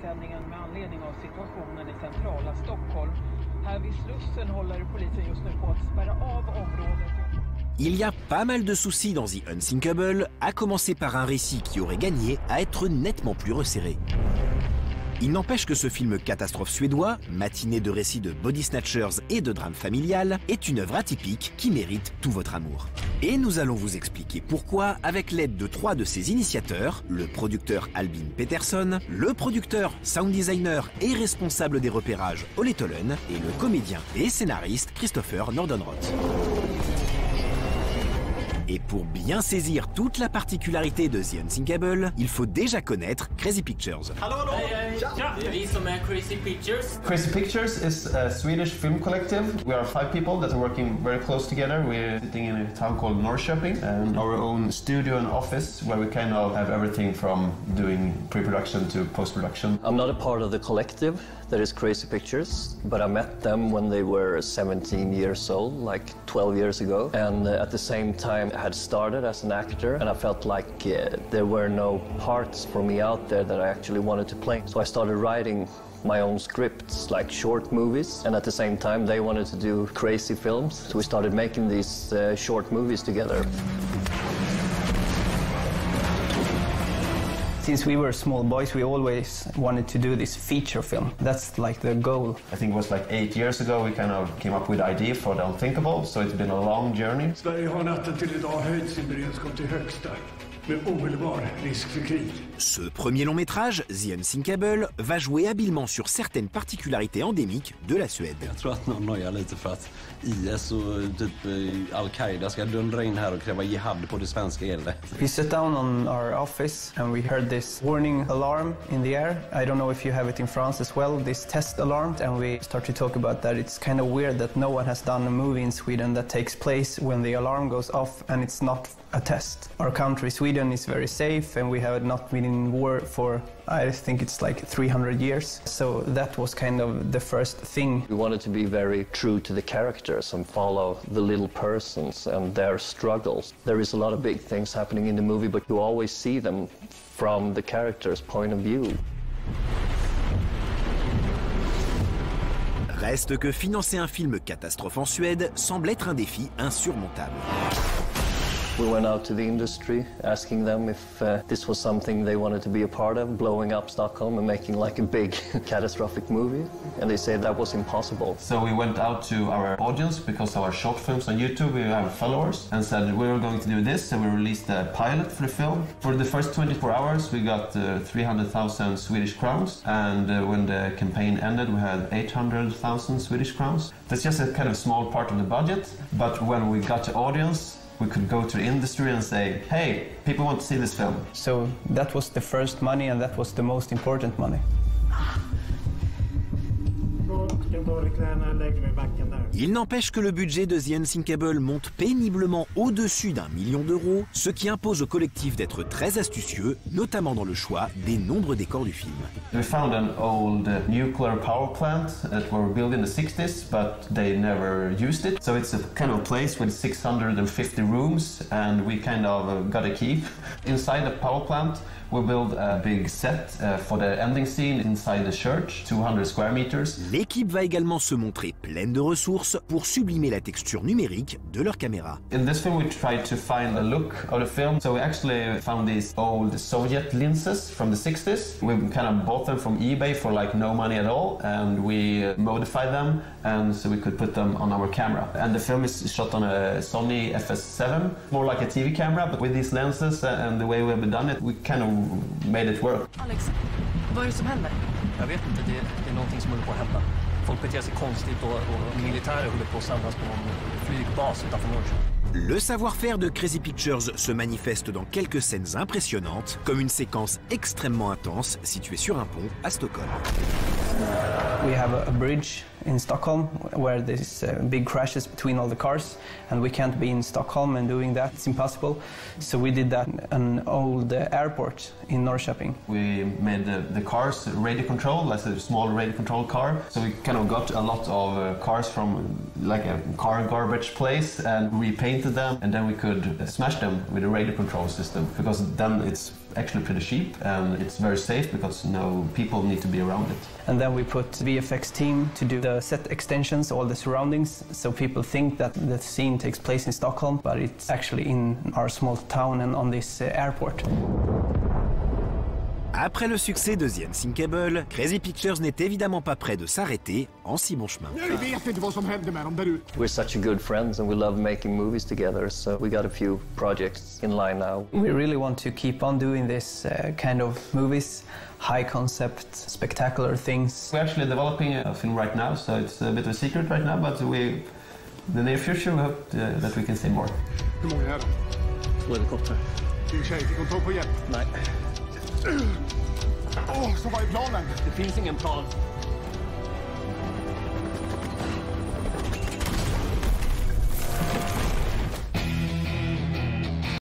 sändningen med anledning av situationen i centrala Stockholm. Här vid Slussen håller polisen just nu på att spärra av området. Il y a pas mal de soucis dans The Unsinkable, à commencer par un récit qui aurait gagné à être nettement plus resserré. Il n'empêche que ce film catastrophe suédois, matinée de récits de body snatchers et de drame familial, est une œuvre atypique qui mérite tout votre amour. Et nous allons vous expliquer pourquoi avec l'aide de 3 de ses initiateurs, le producteur Albin Peterson, le producteur, sound designer et responsable des repérages Ole Tolen et le comédien et scénariste Christopher Nordenroth. Et pour bien saisir toute la particularité de The Unsinkable, il faut déjà connaître Crazy Pictures. Hallå, hallå! Tja! Vi som är Crazy Pictures. Crazy Pictures is a Swedish film collective. We are 5 people that are working very close together. We're sitting in a town called Norrköping and our own studio and office where we kind of have everything from doing pre-production to post-production. I'm not a part of the collective that is Crazy Pictures, but I met them when they were 17 years old, like 12 years ago. And at the same time I had started as an actor and I felt like there were no parts for me out there that I actually wanted to play. So I started writing my own scripts, like short movies, and at the same time they wanted to do crazy films. So we started making these short movies together. Since we were small boys, we always wanted to do this feature film. That's like the goal. I think it was like 8 years ago we kind of came up with the idea for the unthinkable, so it's been a long journey. Sverige har natten till idag höjt sin beredskap till högsta med omedelbar risk för krig. Ce premier long métrage, The Unsinkable, va jouer habilement sur certaines particularités endémiques de la Suède. Jag tror att någon nojar lite för att IS och typ Al-Qaida ska dundra in här och kräva jihad på det svenska eldet. We sat down on our office and we heard this warning alarm in the air. I don't know if you have it in France as well, this test alarm. And we start to talk about that. It's kind of weird that no one has done a movie in Sweden that takes place when the alarm goes off and it's not a test. Our country, Sweden, is very safe and we have not been in war for, I think it's like 300 years. So that was kind of the first thing. We wanted to be very true to the characters and follow the little persons and their struggles. There is a lot of big things happening in the movie, but you always see them from the characters' point of view. Reste que financer un film catastrophe en Suède semble être un défi insurmontable. We went out to the industry asking them if this was something they wanted to be a part of, blowing up Stockholm and making like a big catastrophic movie. And they said that was impossible. So we went out to our audience because of our short films on YouTube, we have followers, and said we were going to do this, and we released a pilot for the film. For the first 24 hours we got 300,000 Swedish crowns, and when the campaign ended we had 800,000 Swedish crowns. That's just a kind of small part of the budget, but when we got the audience, we could go to the industry and say, hey, people want to see this film. So that was the first money and that was the most important money. Il n'empêche que le budget de The Unsinkable monte péniblement au-dessus d'1 million d'euros, ce qui impose au collectif d'être très astucieux, notamment dans le choix des nombres décors du film. We found an old nuclear power plant that were built in the 60s, but they never used it. So it's a kind of place with 650 rooms, and we kind of got a keep. Inside the power plant, we built a big set for the ending scene inside the church, 200 square meters. L'équipe va également se montrer pleine de ressources pour sublimer la texture numérique de leur caméra. In this film we tried to find a look of the film, so we actually found these old Soviet lenses from the 60s. We kind of bought them from eBay for like no money at all, and we modified them, and so we could put them on our camera. And the film is shot on a Sony FS7, more like a TV camera, but with these lenses and the way we have done it, we kind of made it work. Alex, vad är det som händer? Jag vet inte, det är någonting som håller på att hända. Folk beter sig konstigt och militärer håller på att samlas på någon flygbas utanför Norrköping. Le savoir-faire de Crazy Pictures se manifeste dans quelques scènes impressionnantes, comme une séquence extrêmement intense située sur un pont à Stockholm. We have a bridge in Stockholm where there's big crashes between all the cars, and we can't be in Stockholm and doing that, it's impossible. So we did that at an old airport in Norrköping. We made the cars radio control, like a small radio control car. So we kind of got a lot of cars from like a car garbage place and repainted them, and then we could smash them with a radio control system, because then it's actually pretty cheap, and it's very safe because no people need to be around it. And then we put VFX team to do the set extensions, all the surroundings, so people think that the scene takes place in Stockholm, but it's actually in our small town and on this airport. Après le succès de The Unsinkable, Crazy Pictures n'est évidemment pas prêt de s'arrêter en si bon chemin. We're such good friends and we love making movies together, so we got a few projects in line now. We really want to keep on doing this kind of movies, high concept, spectacular things. We're actually developing a film right now, so it's a bit of a secret right now, but in the near future we hope that we can say more. Hur många är de? 2 helikoptrar. Din tjej, fick hon tag på hjälp? Nej. Så vad är planen? Det finns ingen plan.